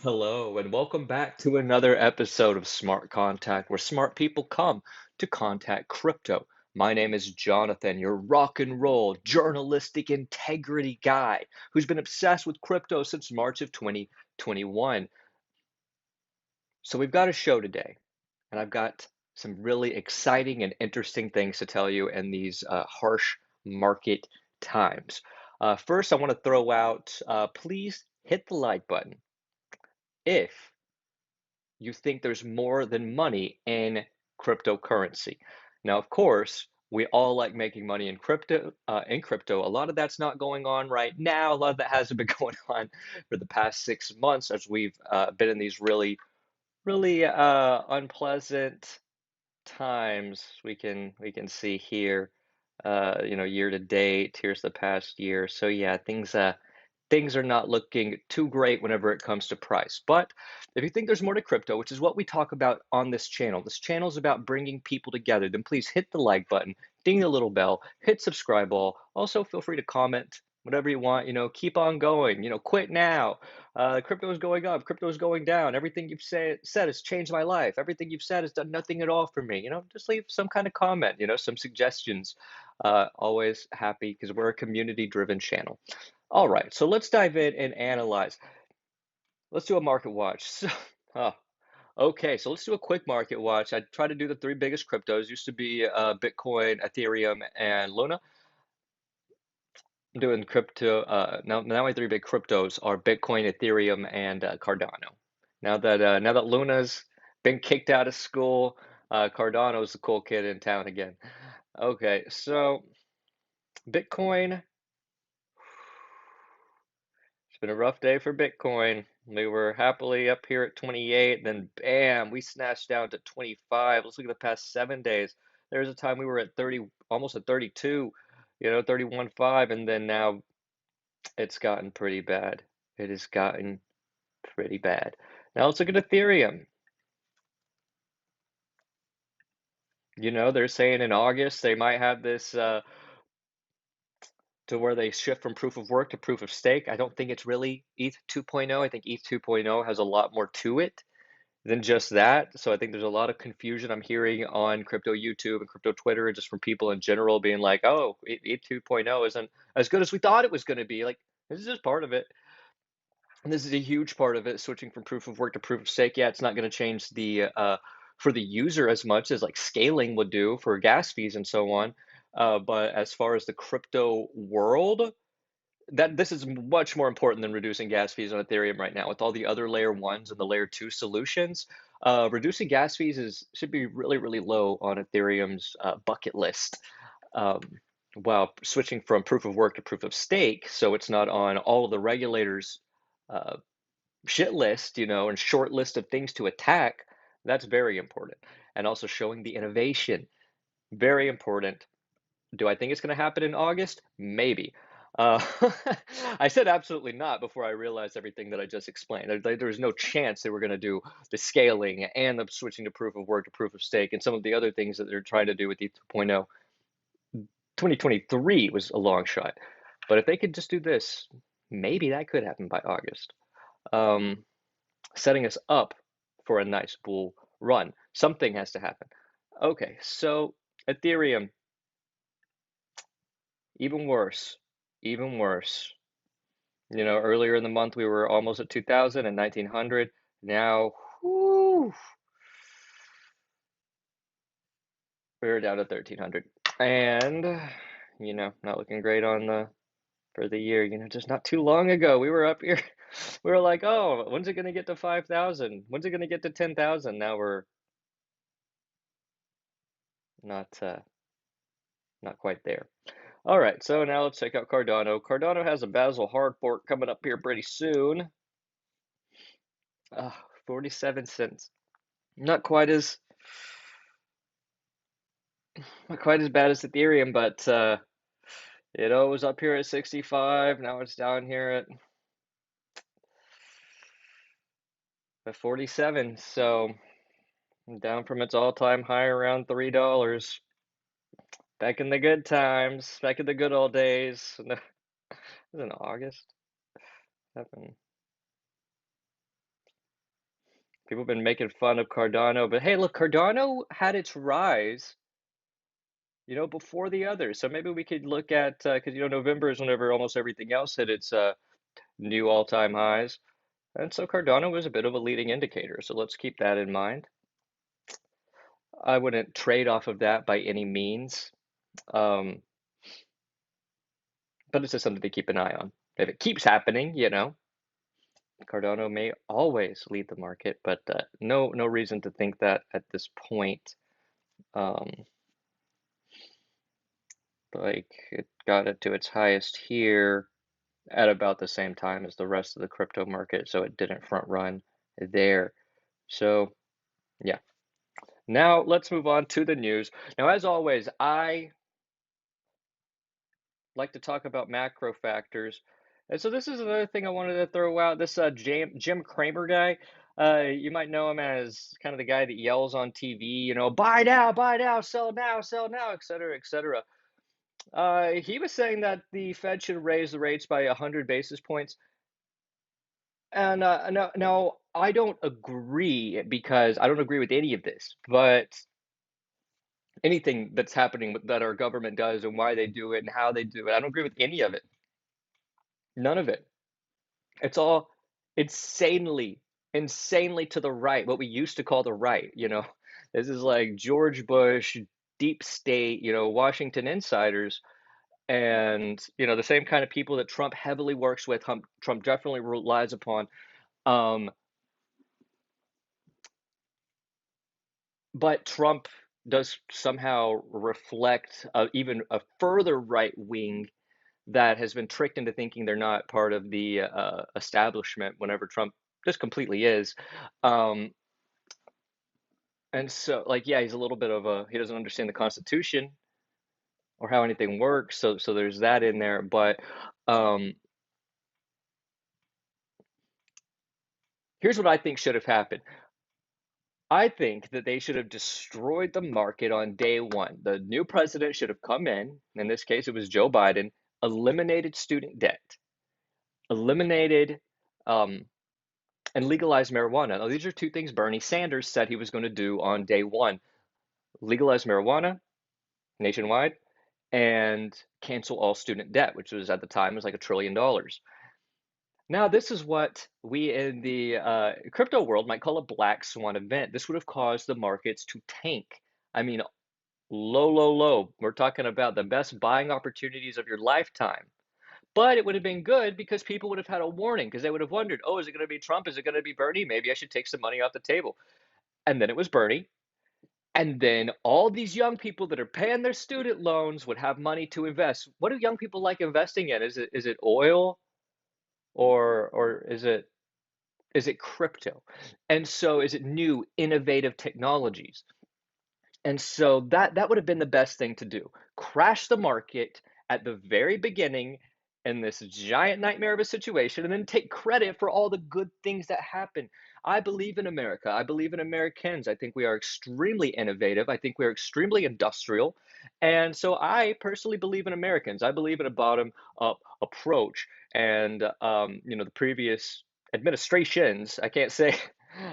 Hello, and welcome back to another episode of Smart Contact, where smart people come to contact crypto. My name is Jonathan, your rock and roll journalistic integrity guy who's been obsessed with crypto since March of 2021. So, we've got a show today, and I've got some really exciting and interesting things to tell you in these harsh market times. First, I want to throw out please hit the like button if you think there's more than money in cryptocurrency. Now, of course, we all like making money in crypto. A lot of that's not going on right now. A lot of that hasn't been going on for the past 6 months as we've been in these really unpleasant times. We can see here, year to date. Here's the past year. So yeah, things are not looking too great whenever it comes to price. But if you think there's more to crypto, which is what we talk about on this channel is about bringing people together, then please hit the like button, ding the little bell, hit subscribe all. Also, feel free to comment whatever you want, keep on going, quit now. Crypto is going up, crypto is going down. Everything you've said has changed my life. Everything you've said has done nothing at all for me. Just leave some kind of comment, some suggestions. Always happy because we're a community driven channel. All right, so let's dive in and analyze. Let's do a market watch. Oh, okay, so let's do a quick market watch. I try to do the three biggest cryptos. Used to be Bitcoin, Ethereum, and Luna. I'm doing crypto. Now my three big cryptos are Bitcoin, Ethereum, and Cardano. Now that Luna's been kicked out of school, Cardano's the cool kid in town again. Okay, so Bitcoin. It's been a rough day for Bitcoin. We were happily up here at 28, then bam, we snatched down to 25. Let's look at the past 7 days. There was a time we were at 30, almost at 32, 31.5, and then now it's gotten pretty bad. It has gotten pretty bad. Now let's look at Ethereum. They're saying in August they might have this to where they shift from proof of work to proof of stake. I don't think it's really ETH 2.0. I think ETH 2.0 has a lot more to it than just that. So I think there's a lot of confusion I'm hearing on crypto YouTube and crypto Twitter, and just from people in general being like, oh, ETH 2.0 isn't as good as we thought it was going to be. Like, this is just part of it. And this is a huge part of it, switching from proof of work to proof of stake. Yeah, it's not going to change the for the user as much as like scaling would do for gas fees and so on. But as far as the crypto world, that this is much more important than reducing gas fees on Ethereum right now with all the other layer ones and the layer two solutions. Reducing gas fees should be really, really low on Ethereum's bucket list. Um, while switching from proof of work to proof of stake, so it's not on all of the regulators' uh, shit list, and short list of things to attack, that's very important. And also showing the innovation, very important. Do I think it's going to happen in August? Maybe. Uh, I said absolutely not before I realized everything that I just explained. There was no chance they were going to do the scaling and the switching to proof of work to proof of stake and some of the other things that they're trying to do with the 2.0. 2023 was a long shot. But if they could just do this, maybe that could happen by August. Um, Setting us up for a nice bull run. Something has to happen. Okay, so Ethereum, even worse, even worse. Earlier in the month we were almost at 2000 and 1900. Now, whew, we're down to 1300. And, not looking great on the for the year. Just not too long ago, we were up here. We were like, oh, when's it going to get to 5,000? When's it going to get to 10,000? Now we're not not quite there. All right, so now let's check out Cardano. Cardano has a Basel hard fork coming up here pretty soon. 47 cents. Not quite as not quite as bad as Ethereum, but it was up here at 65. Now it's down here at 47. So down from its all-time high around $3. Back in the good times, back in the good old days. No, it was in August. Happened. People have been making fun of Cardano, but hey, look, Cardano had its rise, before the others. So maybe we could look at, because November is whenever almost everything else hit its new all-time highs. And so Cardano was a bit of a leading indicator. So let's keep that in mind. I wouldn't trade off of that by any means, um, but it's just something to keep an eye on. If it keeps happening, Cardano may always lead the market, but no reason to think that at this point. Um, like it got it to its highest here at about the same time as the rest of the crypto market, so it didn't front run there. So yeah. Now let's move on to the news. Now, as always, I like to talk about macro factors. And so this is another thing I wanted to throw out. This Jim Cramer guy, you might know him as kind of the guy that yells on TV, buy now, sell now, et cetera, et cetera. He was saying that the Fed should raise the rates by 100 basis points. And no, I don't agree because I don't agree with any of this. But anything that's happening that our government does and why they do it and how they do it, I don't agree with any of it. None of it. It's all insanely to the right, what we used to call the right. This is like George Bush, deep state, Washington insiders, and the same kind of people that Trump heavily works with, Trump definitely relies upon. Um, but Trump does somehow reflect even a further right wing that has been tricked into thinking they're not part of the establishment whenever Trump just completely is. Um, and so, like, yeah, he's a little bit of he doesn't understand the Constitution or how anything works. So there's that in there. But um, here's what I think should have happened. I think that they should have destroyed the market on day one. The new president should have come in this case, it was Joe Biden, eliminated student debt, eliminated um, and legalized marijuana. Now, these are two things Bernie Sanders said he was going to do on day one: legalize marijuana nationwide and cancel all student debt, which was at the time was like $1 trillion. Now, this is what we in the crypto world might call a black swan event. This would have caused the markets to tank. I mean, low, low, low. We're talking about the best buying opportunities of your lifetime. But it would have been good because people would have had a warning because they would have wondered, oh, is it going to be Trump? Is it going to be Bernie? Maybe I should take some money off the table. And then it was Bernie. And then all these young people that are paying their student loans would have money to invest. What do young people like investing in? Is it oil or is it crypto? And so is it new innovative technologies? And so that would have been the best thing to do. Crash the market at the very beginning in this giant nightmare of a situation and then take credit for all the good things that happen. I believe in America. I believe in Americans. I think we are extremely innovative. I think we are extremely industrial. And so I personally believe in Americans. I believe in a bottom up approach. And the previous administrations, I can't say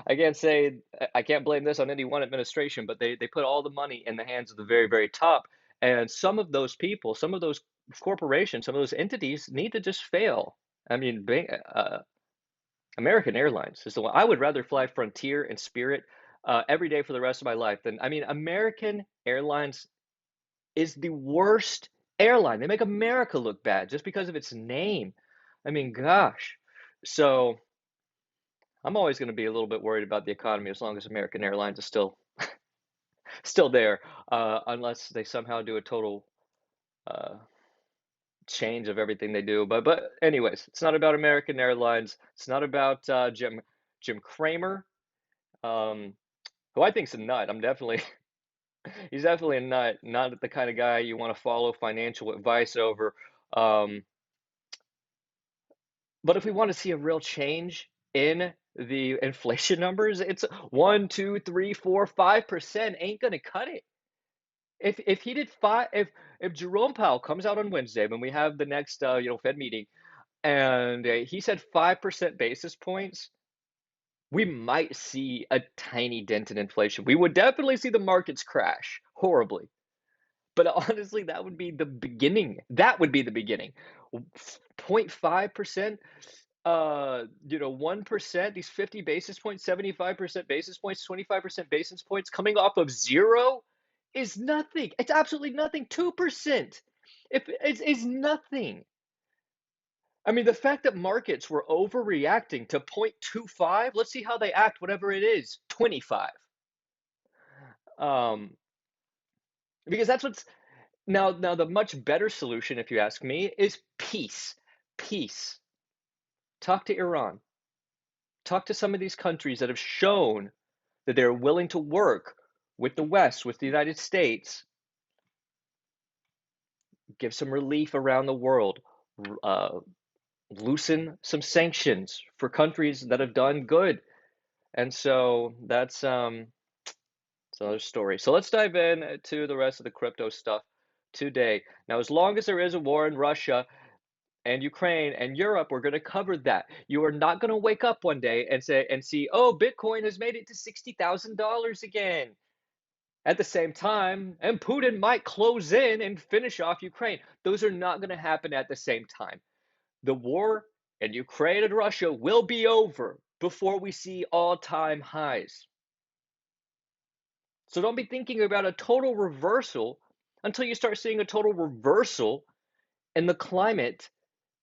I can't blame this on any one administration, but they put all the money in the hands of the very, very top. And some of those people, some of those corporations, some of those entities need to just fail. I mean, American Airlines is the one. I would rather fly Frontier and Spirit every day for the rest of my life than, I mean, American Airlines is the worst airline. They make America look bad just because of its name. I mean, gosh. So I'm always going to be a little bit worried about the economy as long as American Airlines is still there, unless they somehow do a total uh, change of everything they do. But anyways, it's not about American Airlines. It's not about Jim Cramer, um, who I think's a nut. He's definitely a nut. Not the kind of guy you want to follow financial advice over. Um, but if we want to see a real change in the inflation numbers, it's 1, 2, 3, 4, 5% ain't gonna cut it. If he did five, if Jerome Powell comes out on Wednesday when we have the next Fed meeting, and he said 5% basis points, we might see a tiny dent in inflation. We would definitely see the markets crash horribly. But honestly, that would be the beginning. That would be the beginning. 0.5%, 1%, these 50 basis points, 75% basis points, 25% basis points coming off of zero is nothing. It's absolutely nothing. 2%. If it's is nothing. I mean, the fact that markets were overreacting to 0.25, let's see how they act, whatever it is, 25. Um, because that's what's now the much better solution, if you ask me, is peace. Peace. Talk to Iran. Talk to some of these countries that have shown that they're willing to work with the West, with the United States, give some relief around the world, uh, loosen some sanctions for countries that have done good. And so it's another story. So let's dive in to the rest of the crypto stuff today. Now, as long as there is a war in Russia and Ukraine and Europe, we're going to cover that. You are not going to wake up one day and say and see, oh, Bitcoin has made it to $60,000 again. At the same time, and Putin might close in and finish off Ukraine. Those are not going to happen at the same time. The war in Ukraine and Russia will be over before we see all-time highs. So don't be thinking about a total reversal until you start seeing a total reversal in the climate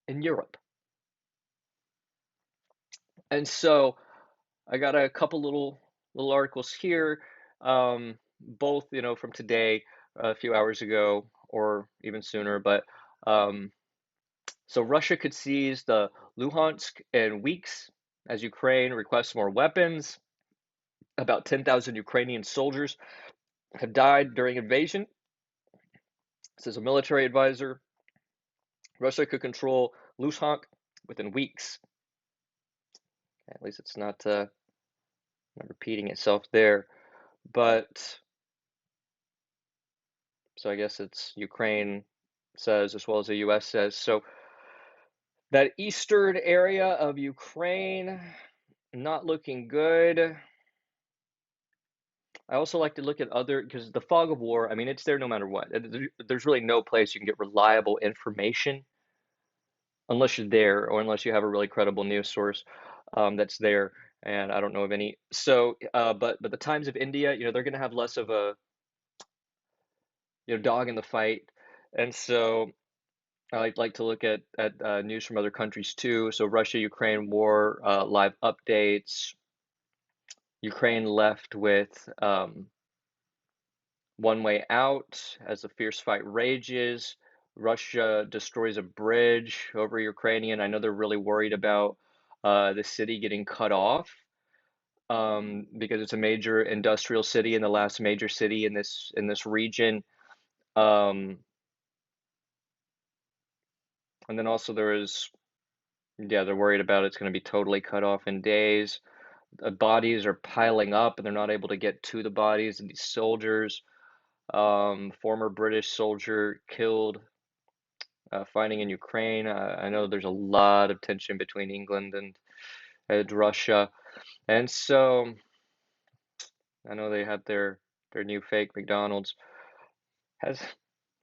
in Europe. And so I got a couple little articles here, both from today, a few hours ago, or even sooner. But so Russia could seize the Luhansk in weeks as Ukraine requests more weapons. About 10,000 Ukrainian soldiers have died during invasion, says a military advisor. Russia could control Luhansk within weeks. At least it's not repeating itself there. But so I guess it's Ukraine says as well as the US says. So that eastern area of Ukraine not looking good. I also like to look at other, because the fog of war, I mean, it's there no matter what. There's really no place you can get reliable information unless you're there or unless you have a really credible news source that's there. And I don't know of any. So, but the Times of India, they're going to have less of a dog in the fight, and so I like to look at news from other countries too. So Russia Ukraine war live updates. Ukraine left with one way out as the fierce fight rages. Russia destroys a bridge over Ukrainian. I know they're really worried about the city getting cut off because it's a major industrial city and the last major city in this region. Um, and then also they're worried about it's going to be totally cut off in days. Bodies are piling up and they're not able to get to the bodies of these soldiers. Former British soldier killed fighting in Ukraine. I know there's a lot of tension between England and Russia, and so I know they have their new fake McDonald's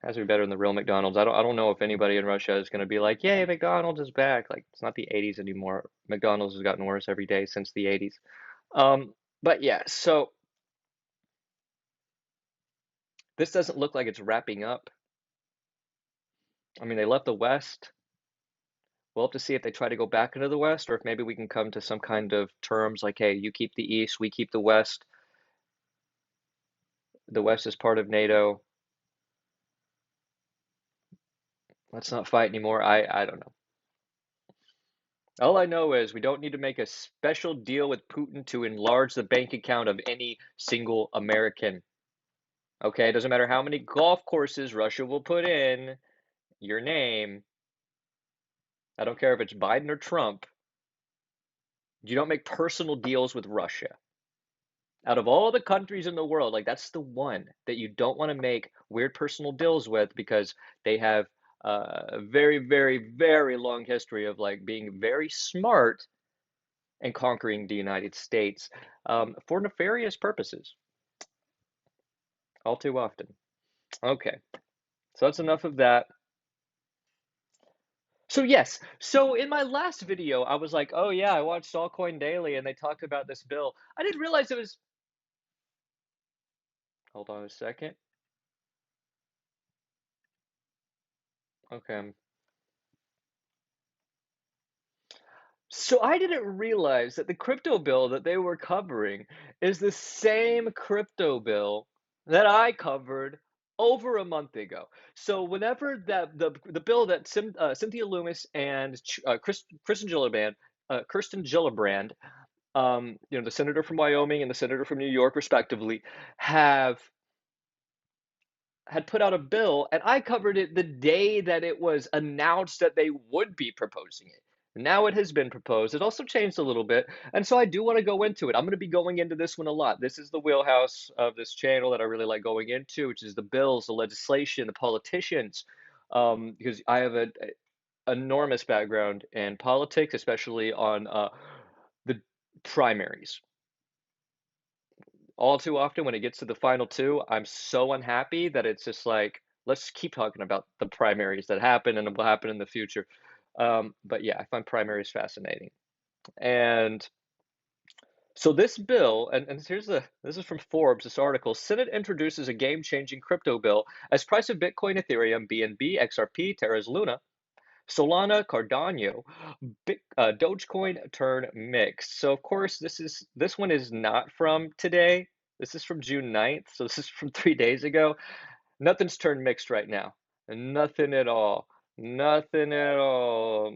has to be better than the real McDonald's. I don't know if anybody in Russia is going to be like, "Yay, McDonald's is back!" Like it's not the '80s anymore. McDonald's has gotten worse every day since the '80s. But yeah, so this doesn't look like it's wrapping up. I mean, they left the West. We'll have to see if they try to go back into the West or if maybe we can come to some kind of terms like, hey, you keep the East, we keep the West. The West is part of NATO. Let's not fight anymore. I don't know. All I know is we don't need to make a special deal with Putin to enlarge the bank account of any single American. Okay, it doesn't matter how many golf courses Russia will put in your name. I don't care if it's Biden or Trump. You don't make personal deals with Russia. Out of all the countries in the world, like that's the one that you don't want to make weird personal deals with because they have a very, very, very long history of like being very smart and conquering the United States for nefarious purposes, all too often. Okay, so that's enough of that. So yes, so in my last video, I was like, oh yeah, I watched Allcoin Daily and they talked about this bill. I didn't realize it was, hold on a second. Okay. So I didn't realize that the crypto bill that they were covering is the same crypto bill that I covered over a month ago. So whenever the bill that Cynthia Loomis and Kirsten Gillibrand, the senator from Wyoming and the senator from New York, respectively, have had put out a bill, and I covered it the day that it was announced that they would be proposing it. Now it has been proposed. It also changed a little bit, and so I do want to go into it. I'm going to be going into this one a lot. This is the wheelhouse of this channel that I really like going into, which is the bills, the legislation, the politicians, because I have an enormous background in politics, especially on the primaries. All too often when it gets to the final two, I'm so unhappy that it's just like, let's keep talking about the primaries that happen and will happen in the future. But yeah, I find primaries fascinating. And so this bill, and this is from Forbes, this article, Senate introduces a game-changing crypto bill as price of Bitcoin, Ethereum, BNB, XRP, Terra's Luna, Solana, Cardano, Dogecoin turn mixed. So of course this one is not from today. This is from June 9th. So this is from 3 days ago. Nothing's turned mixed right now. Nothing at all. Nothing at all.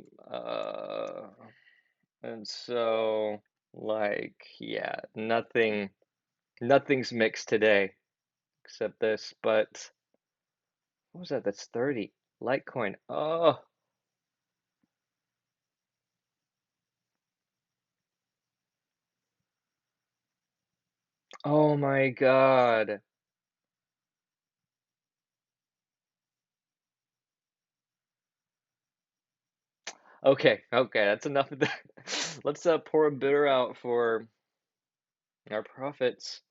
And so like yeah, nothing's mixed today except this. But what was that? That's 30. Litecoin. Oh my God. Okay, okay, that's enough of that. Let's pour a bitter out for our profits.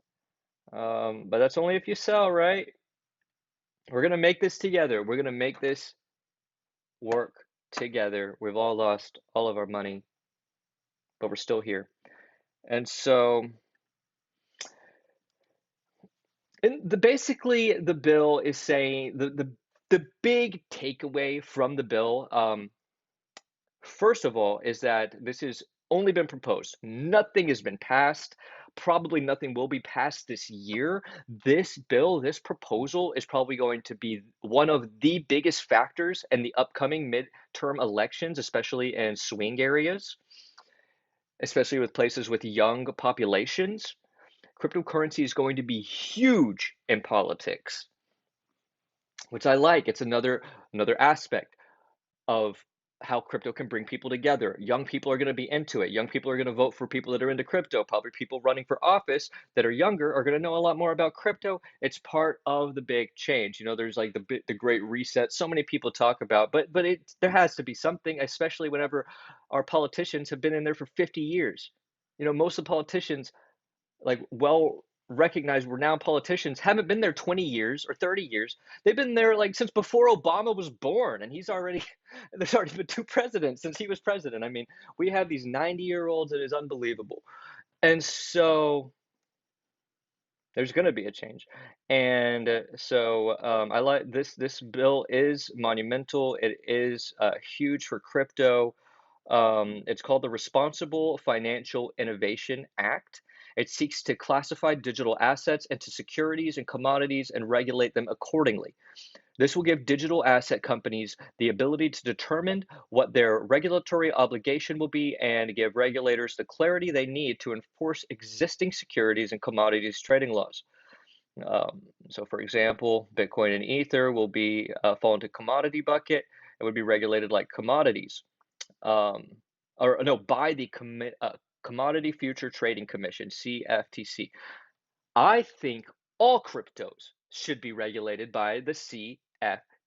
But that's only if you sell, right? We're gonna make this together. We're gonna make this work together. We've all lost all of our money, but we're still here. And so, basically the bill is saying the big takeaway from the bill, first of all, is that this has only been proposed. Nothing has been passed. Probably nothing will be passed this year. This bill, this proposal is probably going to be one of the biggest factors in the upcoming midterm elections, especially in swing areas, especially with places with young populations. Cryptocurrency is going to be huge in politics, which I like. It's another aspect of how crypto can bring people together. Young people are going to be into it. Young people are going to vote for people that are into crypto. Probably people running for office that are younger are going to know a lot more about crypto. It's part of the big change. There's like the great reset. So many people talk about, but there has to be something, especially whenever our politicians have been in there for 50 years. Most of the politicians, like, well recognized renowned politicians, haven't been there 20 years or 30 years. They've been there like since before Obama was born, and there's already been two presidents since he was president. I mean, we have these 90-year-olds. It is unbelievable. And so there's going to be a change. And so I like this bill is monumental. It is huge for crypto. It's called the Responsible Financial Innovation Act. It seeks to classify digital assets into securities and commodities and regulate them accordingly. This will give digital asset companies the ability to determine what their regulatory obligation will be and give regulators the clarity they need to enforce existing securities and commodities trading laws. So, for example, Bitcoin and Ether will be fall into commodity bucket. It would be regulated like commodities, um, or no, by the Commodity Future Trading Commission, CFTC. I think all cryptos should be regulated by the CFTC.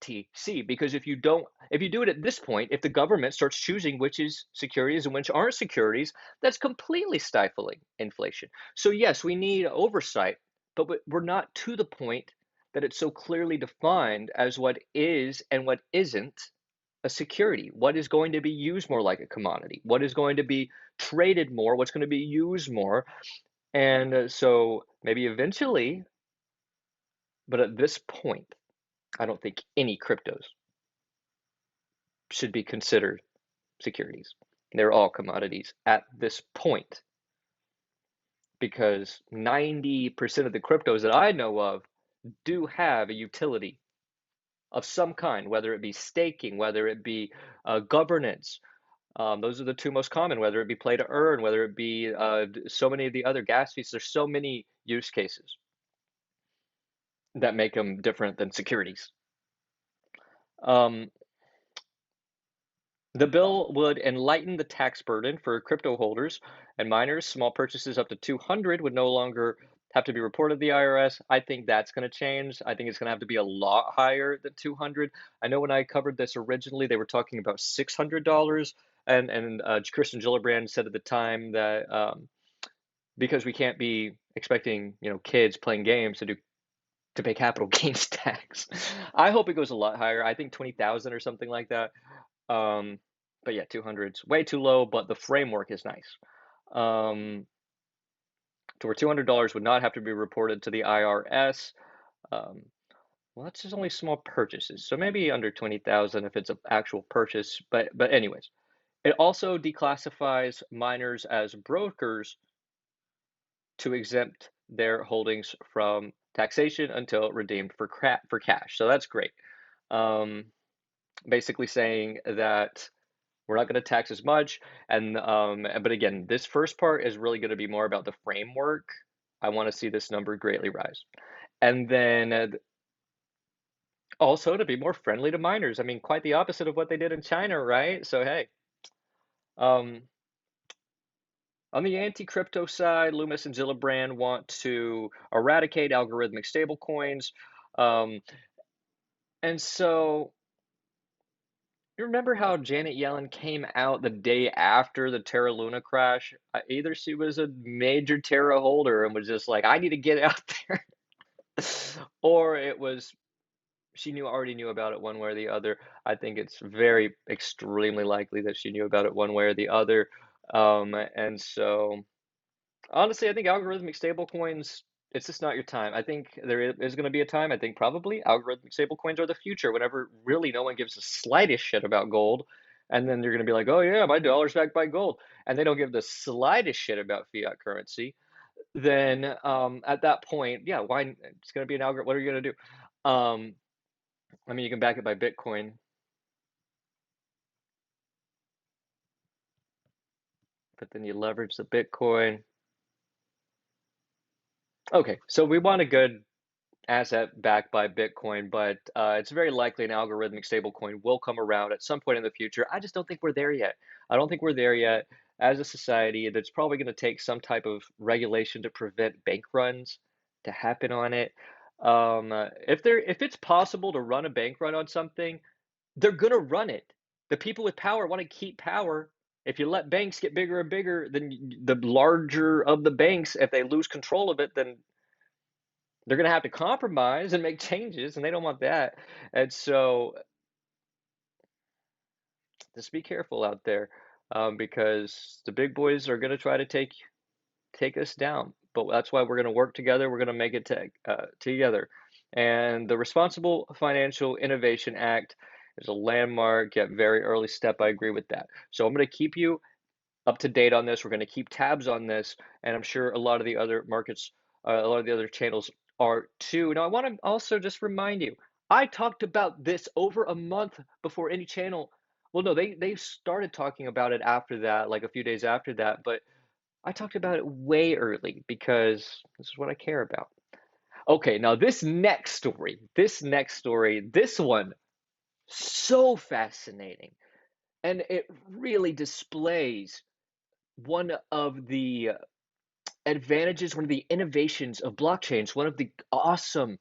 BTC, because if you do it at this point, if the government starts choosing which is securities and which aren't securities, that's completely stifling inflation. So yes, we need oversight, but we're not to the point that it's so clearly defined as what is and what isn't a security. What is going to be used more like a commodity? What is going to be traded more? What's going to be used more? And so maybe eventually, but at this point, I don't think any cryptos should be considered securities. They're all commodities at this point because 90% of the cryptos that I know of do have a utility of some kind, whether it be staking, whether it be governance. Those are the two most common, whether it be play to earn, whether it be so many of the other gas fees. There's so many use cases that make them different than securities. Um, The bill would enlighten the tax burden for crypto holders and miners. Small purchases up to 200 would no longer have to be reported to the IRS. I think that's going to change. I think it's going to have to be a lot higher than 200. I know when I covered this originally, they were talking about $600, and Kristen Gillibrand said at the time that because we can't be expecting kids playing games to pay capital gains tax. I hope it goes a lot higher. I think 20,000 or something like that. Um, but yeah, 200's way too low, but the framework is nice. To where $200 would not have to be reported to the IRS. Um, well, that's just only small purchases, so maybe under 20,000 if it's an actual purchase. But anyways, it also declassifies miners as brokers to exempt their holdings from taxation until redeemed for cash. So that's great. Um, Basically saying that we're not going to tax as much. And but again, this first part is really going to be more about the framework. I want to see this number greatly rise. And then also to be more friendly to minors. I mean, quite the opposite of what they did in China, right? So hey, um, on the anti-crypto side, Loomis and Gillibrand want to eradicate algorithmic stablecoins. Um, and so you remember how Janet Yellen came out the day after the Terra Luna crash? Either she was a major Terra holder and was just like, I need to get out there, or it was she already knew about it one way or the other. I think it's very extremely likely that she knew about it one way or the other. And so honestly, I think algorithmic stablecoins, it's just not your time. I think there is going to be a time. I think probably algorithmic stablecoins are the future whenever really no one gives the slightest shit about gold. And then you're going to be like, oh, yeah, my dollar's backed by gold. And they don't give the slightest shit about fiat currency. Then at that point, yeah, why? It's going to be an algorithm. What are you going to do? I mean, you can back it by Bitcoin, but then you leverage the Bitcoin. Okay, so we want a good asset backed by Bitcoin, but it's very likely an algorithmic stablecoin will come around at some point in the future. I just don't think we're there yet. I don't think we're there yet. As a society, that's probably going to take some type of regulation to prevent bank runs to happen on it. If it's possible to run a bank run on something, they're going to run it. The people with power want to keep power. If you let banks get bigger and bigger, then the larger of the banks, if they lose control of it, then they're going to have to compromise and make changes, and they don't want that. And so just be careful out there, because the big boys are going to try to take us down. But that's why we're going to work together. We're going to make it together. And the Responsible Financial Innovation Act is a landmark yet very early step. I agree with that. So I'm going to keep you up to date on this. We're going to keep tabs on this, and I'm sure a lot of the other markets, a lot of the other channels are too. Now, I want to also just remind you, I talked about this over a month before any channel. Well, no, they started talking about it after that, like a few days after that, but I talked about it way early because this is what I care about. Okay, now this one, so fascinating, and it really displays one of the advantages, one of the innovations of blockchains, one of the awesome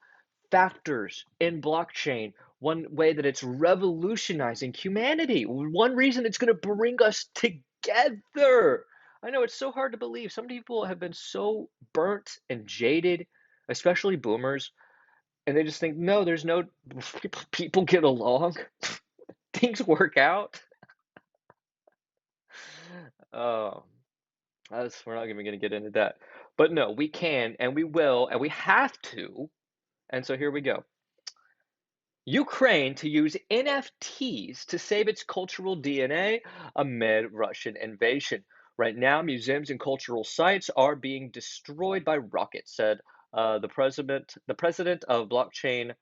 factors in blockchain one way that it's revolutionizing humanity. One reason it's going to bring us together. I know it's so hard to believe. Some people have been so burnt and jaded, especially boomers, and they just think, no, there's no people get along, things work out. Oh, we're not even going to get into that. But no, we can and we will and we have to. And so here we go. Ukraine to use NFTs to save its cultural DNA amid Russian invasion. Right now, museums and cultural sites are being destroyed by rockets, said the president of Blockchain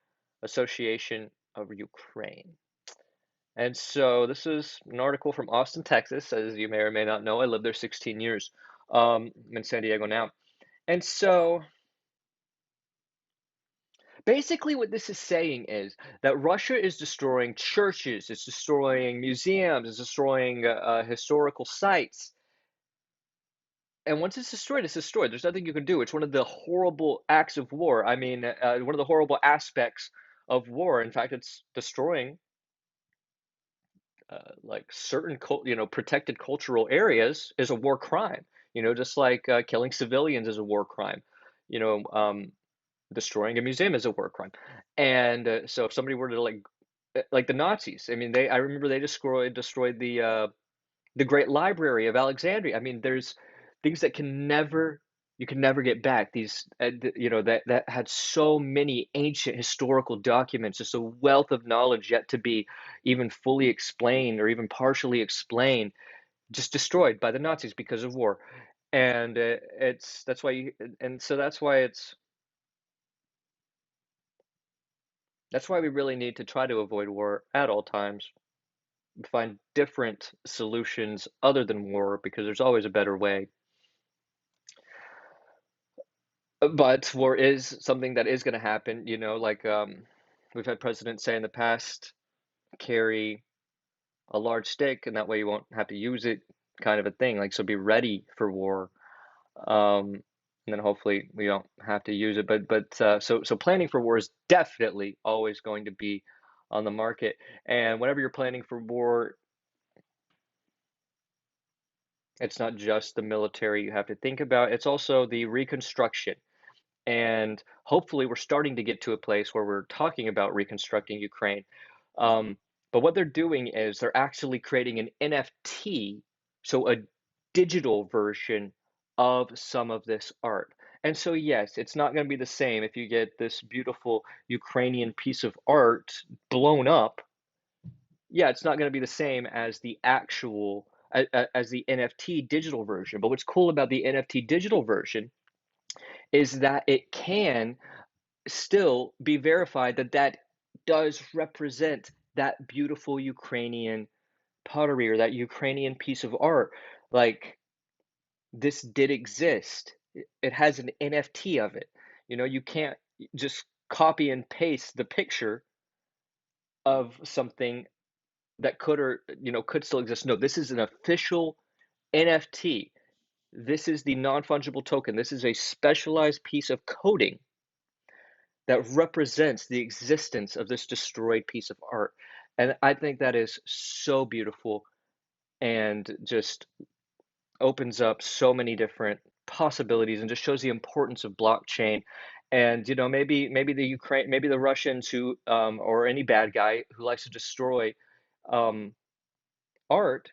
Association of Ukraine. And so this is an article from Austin, Texas. As you may or may not know, I lived there 16 years. I'm in San Diego now. And so basically, what this is saying is that Russia is destroying churches, it's destroying museums, it's destroying historical sites. And once it's destroyed, it's destroyed. There's nothing you can do. It's one of the horrible acts of war. I mean, one of the horrible aspects of war. In fact, it's destroying like certain, protected cultural areas is a war crime. Just like killing civilians is a war crime. You know, destroying a museum is a war crime. And so if somebody were to like the Nazis, I mean, I remember they destroyed the Great Library of Alexandria. I mean, there's things that you can never get back. These that had so many ancient historical documents, just a wealth of knowledge yet to be even fully explained or even partially explained, just destroyed by the Nazis because of war. And it's that's why you and so that's why we really need to try to avoid war at all times, find different solutions other than war because there's always a better way. But war is something that is going to happen, like we've had presidents say in the past, carry a large stick and that way you won't have to use it, kind of a thing. Like, so be ready for war. Um, and then hopefully we don't have to use it. So planning for war is definitely always going to be on the market. And whenever you're planning for war, it's not just the military you have to think about, it's also the reconstruction. And hopefully, we're starting to get to a place where we're talking about reconstructing Ukraine. Um, but what they're doing is they're actually creating an NFT, so a digital version of some of this art. And so, yes, it's not going to be the same if you get this beautiful Ukrainian piece of art blown up. Yeah, it's not going to be the same as the actual as the NFT digital version. But what's cool about the NFT digital version is that it can still be verified that that does represent that beautiful Ukrainian pottery or that Ukrainian piece of art. Like, this did exist. It has an NFT of it. You can't just copy and paste the picture of something that could still exist. No, this is an official NFT. This is the non-fungible token. This is a specialized piece of coding that represents the existence of this destroyed piece of art. And I think that is so beautiful and just opens up so many different possibilities and just shows the importance of blockchain. And maybe the Russians who or any bad guy who likes to destroy um, art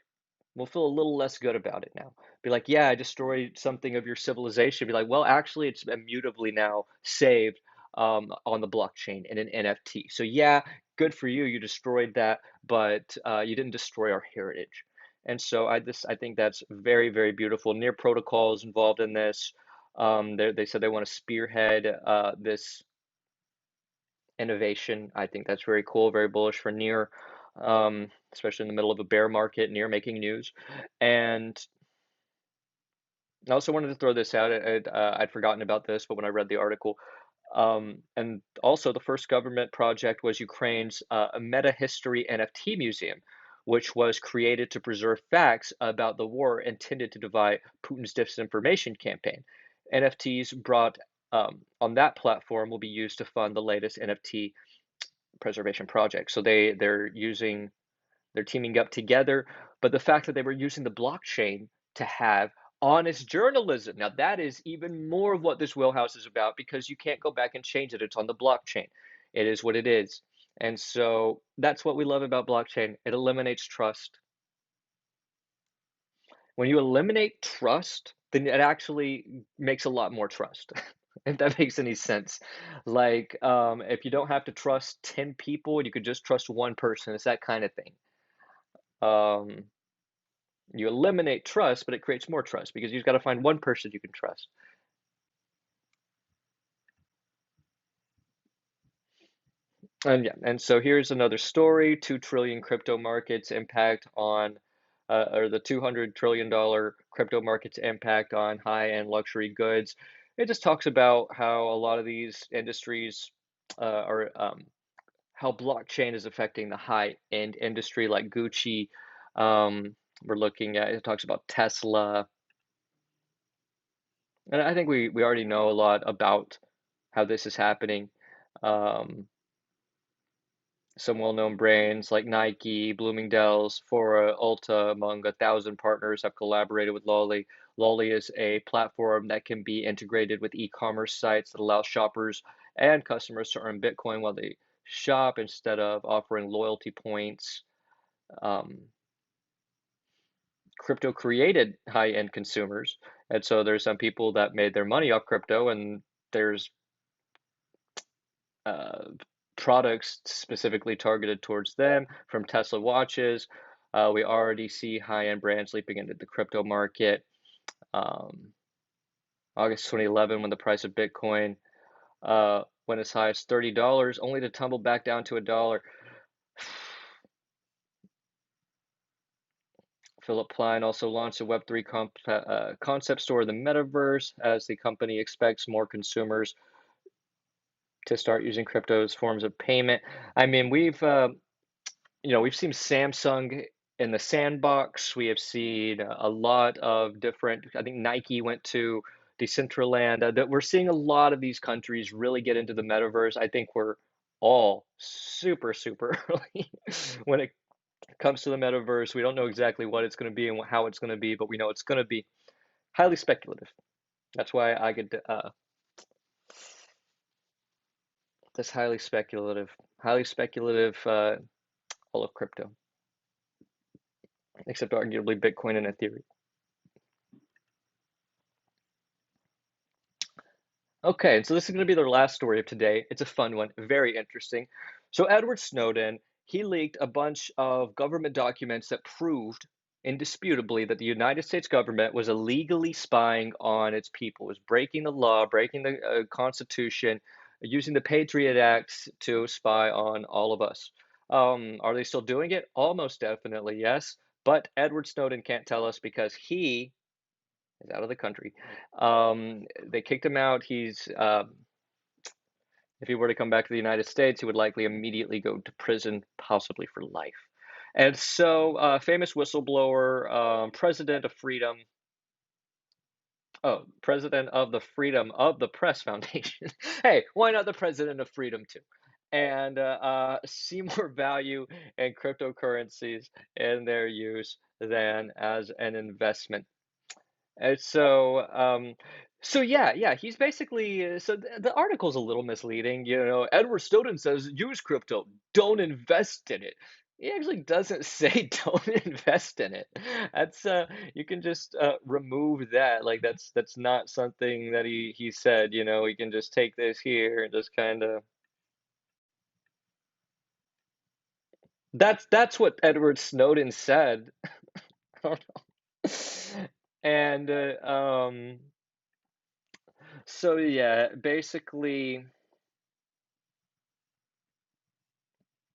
will feel a little less good about it now. Be like, yeah, I destroyed something of your civilization. Be like, well, actually, it's immutably now saved on the blockchain in an NFT. So yeah, good for you. You destroyed that, but you didn't destroy our heritage. And so I think that's very, very beautiful. Near Protocol is involved in this. They said they want to spearhead this innovation. I think that's very cool, very bullish for Near, especially in the middle of a bear market, Near making news. And I also wanted to throw this out. I'd forgotten about this, but when I read the article, and also the first government project was Ukraine's Meta History NFT Museum, which was created to preserve facts about the war intended to divide Putin's disinformation campaign. NFTs brought on that platform will be used to fund the latest NFT preservation project. So they're teaming up together, but the fact that they were using the blockchain to have honest journalism. Now that is even more of what this wheelhouse is about because you can't go back and change it. It's on the blockchain. It is what it is. And so that's what we love about blockchain. It eliminates trust. When you eliminate trust, then it actually makes a lot more trust, if that makes any sense. Like, if you don't have to trust 10 people, you could just trust one person. It's that kind of thing. Um, you eliminate trust, but it creates more trust because you've got to find one person you can trust. And yeah, and so here's another story, 2 trillion crypto markets impact on or the $200 trillion crypto markets impact on high-end luxury goods. It just talks about how a lot of these industries are how blockchain is affecting the high-end industry like Gucci. We're looking at it talks about Tesla, and I think we already know a lot about how this is happening. Um, Some well-known brands like Nike, Bloomingdale's, Sephora, Ulta, among 1,000 partners, have collaborated with Lolly. Lolly is a platform that can be integrated with e-commerce sites that allow shoppers and customers to earn Bitcoin while they shop instead of offering loyalty points. Um, Crypto created high-end consumers, and so there's some people that made their money off crypto, and there's uh, products specifically targeted towards them, from Tesla watches. We already see high-end brands leaping into the crypto market. Um, August 2011, when the price of Bitcoin went as high as $30, only to tumble back down to a dollar. Philip Plein also launched a Web3 concept store in the metaverse as the company expects more consumers to start using crypto as forms of payment. I mean, we've seen Samsung in the sandbox. We have seen a lot of different. I think Nike went to Decentraland. That we're seeing a lot of these countries really get into the metaverse. I think we're all super, super early when it comes to the metaverse. We don't know exactly what it's going to be and how it's going to be, but we know it's going to be highly speculative. That's why I get this highly speculative all of crypto, except arguably Bitcoin and Ethereum. Okay, so this is going to be the last story of today. It's a fun one, very interesting. So Edward Snowden, he leaked a bunch of government documents that proved indisputably that the United States government was illegally spying on its people, was breaking the law, breaking the Constitution, using the Patriot Act to spy on all of us. Are they still doing it? Almost definitely, yes. But Edward Snowden can't tell us because he is out of the country. They kicked him out. If he were to come back to the United States, he would likely immediately go to prison, possibly for life. And so, famous whistleblower, president of Freedom, president of the Freedom of the Press Foundation. Hey, why not the president of Freedom too? And see more value in cryptocurrencies and their use than as an investment. And so yeah, he's basically the article's a little misleading. Edward Snowden says use crypto, don't invest in it. He actually doesn't say don't invest in it. That's you can just remove that. Like that's not something that he said. You can just take this here and just kind of. That's what Edward Snowden said. And so yeah, basically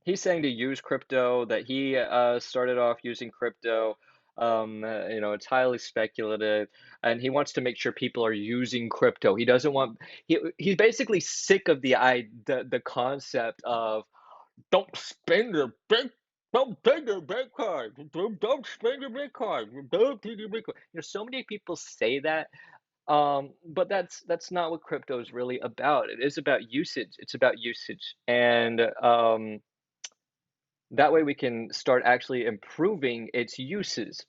he's saying to use crypto, that he started off using crypto. It's highly speculative, and he wants to make sure people are using crypto. He doesn't want he's basically sick of the concept of don't spend your big don't spend your Bitcoin. Don't spend your Bitcoin. Don't spend your Bitcoin. So many people say that, But that's not what crypto is really about. It is about usage. It's about usage, and that way we can start actually improving its uses.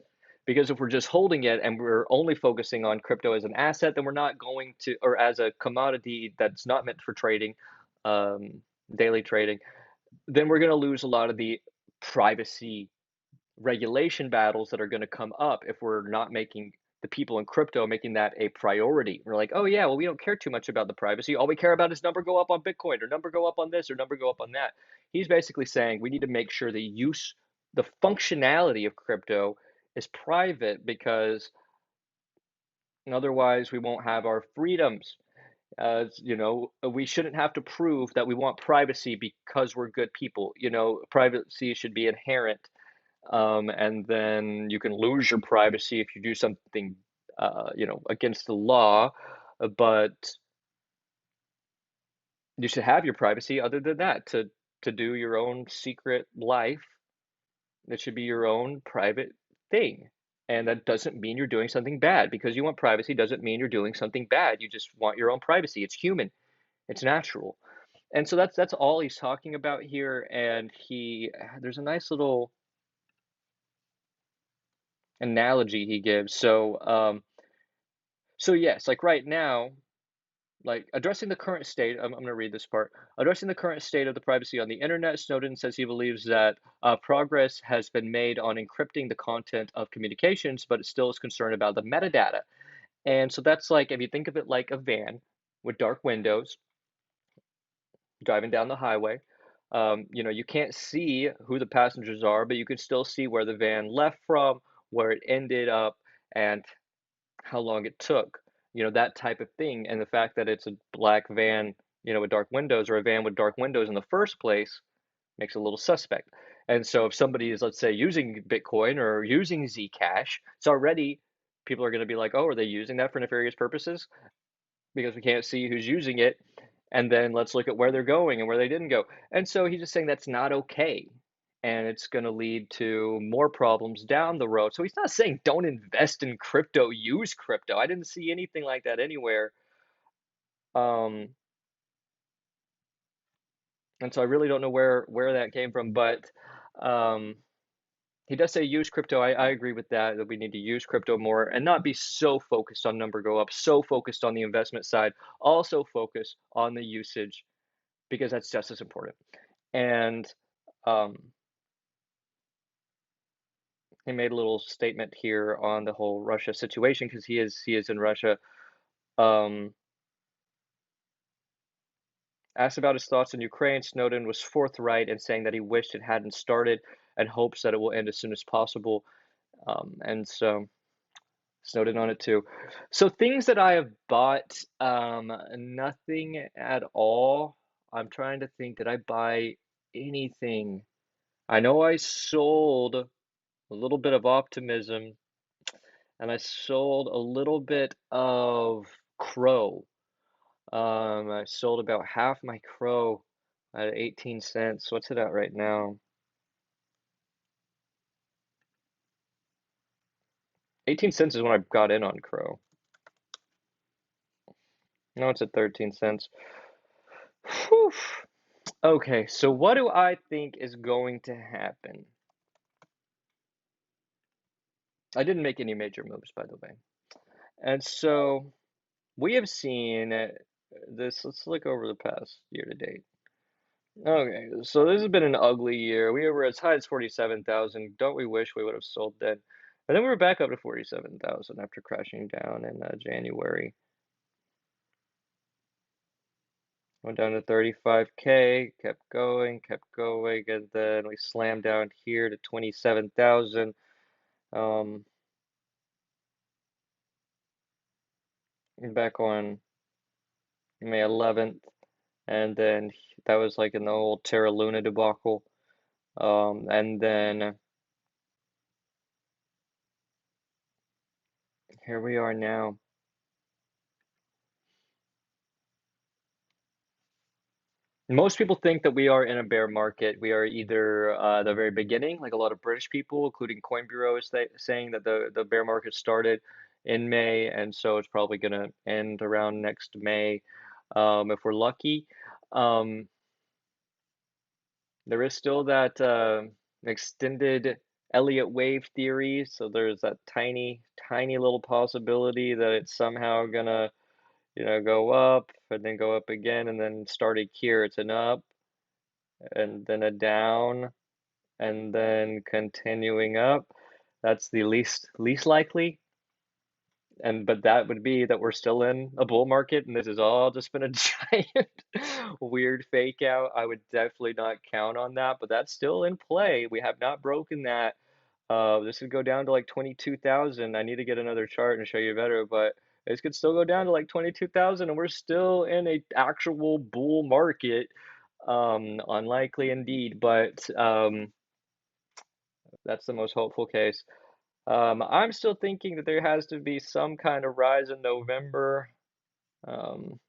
Because if we're just holding it and we're only focusing on crypto as an asset, then we're not going to, or as a commodity that's not meant for trading, um, daily trading, then we're going to lose a lot of the privacy regulation battles that are going to come up if we're not making the people in crypto making that a priority. We're like, oh yeah, well we don't care too much about the privacy. All we care about is number go up on Bitcoin or number go up on this or number go up on that. He's basically saying we need to make sure the functionality of crypto is private because otherwise we won't have our freedoms. We shouldn't have to prove that we want privacy because we're good people. Privacy should be inherent, and then you can lose your privacy if you do something, against the law. But you should have your privacy. Other than that, to do your own secret life, it should be your own private thing. And that doesn't mean you're doing something bad. Because you want privacy doesn't mean you're doing something bad. You just want your own privacy. It's human. It's natural. And so that's all he's talking about here. And there's a nice little analogy he gives. So yes, like right now, like addressing the current state, I'm going to read this part. Addressing the current state of the privacy on the internet, Snowden says he believes that progress has been made on encrypting the content of communications, but it still is concerned about the metadata. And so that's like, if you think of it like a van with dark windows driving down the highway, you can't see who the passengers are, but you can still see where the van left from, where it ended up, and how long it took, that type of thing. And the fact that it's a black van, with dark windows, or a van with dark windows in the first place makes it a little suspect. And so if somebody is, let's say, using Bitcoin or using Zcash, it's already, people are going to be like, oh, are they using that for nefarious purposes? Because we can't see who's using it. And then let's look at where they're going and where they didn't go. And so he's just saying that's not okay. And it's going to lead to more problems down the road. So he's not saying don't invest in crypto, use crypto. I didn't see anything like that anywhere. Um, and so I really don't know where that came from, but um, he does say use crypto. I agree with that we need to use crypto more and not be so focused on number go up, so focused on the investment side, also focus on the usage because that's just as important. And um, he made a little statement here on the whole Russia situation because he is in Russia. Um, Asked about his thoughts on Ukraine, Snowden was forthright in saying that he wished it hadn't started and hopes that it will end as soon as possible. And so Snowden on it too. So things that I have bought, nothing at all. I'm trying to think, did I buy anything? I know I sold a little bit of optimism and I sold a little bit of Crow. I sold about half my Crow at 18 cents. What's it at right now? 18 cents is when I got in on Crow. No, it's at 13 cents. Whew. Okay, so what do I think is going to happen? I didn't make any major moves, by the way. And so we have seen this. Let's look over the past year to date. Okay, so this has been an ugly year. We were as high as 47,000. Don't we wish we would have sold then? And then we were back up to 47,000 after crashing down in January. Went down to 35K, kept going, and then we slammed down here to 27,000. Back on May 11th, and then that was like in the old Terra Luna debacle. And then here we are now. Most people think that we are in a bear market. We are either the very beginning, like a lot of British people, including Coin Bureau, is saying that the bear market started in May, and so it's probably gonna end around next May, if we're lucky. Um, there is still that extended Elliott wave theory, so there's that tiny, tiny little possibility that it's somehow gonna, go up and then go up again and then starting here, it's an up and then a down and then continuing up. That's the least likely. And but that would be that we're still in a bull market and this has all just been a giant weird fake out. I would definitely not count on that, but that's still in play. We have not broken that. This could go down to like 22,000. I need to get another chart and show you better, but this could still go down to like 22,000 and we're still in a actual bull market. Unlikely indeed, but that's the most hopeful case. I'm still thinking that there has to be some kind of rise in November, um,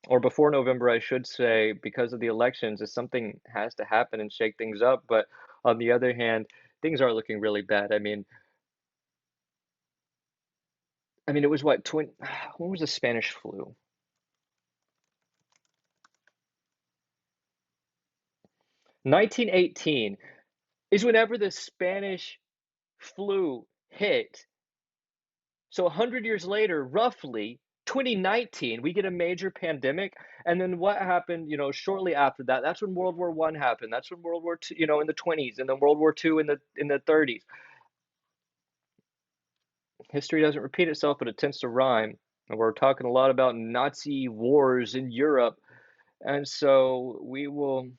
or before November, I should say, because of the elections, if something has to happen and shake things up. But on the other hand, things are looking really bad. I mean, it was what, when was the Spanish flu? 1918 is whenever the Spanish flu hit. So 100 years later, roughly 2019, we get a major pandemic. And then what happened, shortly after that? That's when World War One happened. That's when World War Two, in the 20s, and then World War Two in the 30s. History doesn't repeat itself, but it tends to rhyme. And we're talking a lot about Nazi wars in Europe. And so we will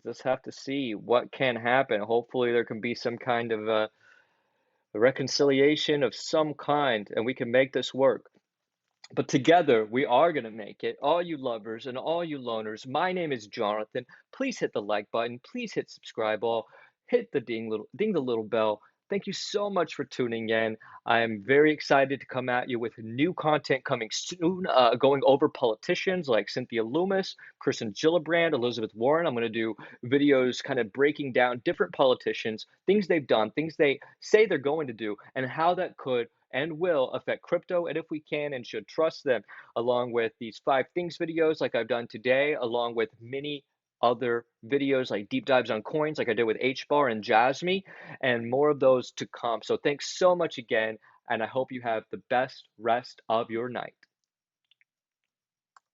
just have to see what can happen. Hopefully, there can be some kind of a reconciliation of some kind, and we can make this work. But together, we are going to make it. All you lovers and all you loners, my name is Jonathan. Please hit the like button. Please hit subscribe all. Hit the ding the little bell. Thank you so much for tuning in. I am very excited to come at you with new content coming soon, going over politicians like Cynthia Loomis, Kristen Gillibrand, Elizabeth Warren. I'm going to do videos kind of breaking down different politicians, things they've done, things they say they're going to do, and how that could and will affect crypto, and if we can and should trust them, along with these 5 things videos like I've done today, along with many other videos like deep dives on coins like I did with HBAR and Jasmy, and more of those to come. So thanks so much again, and I hope you have the best rest of your night.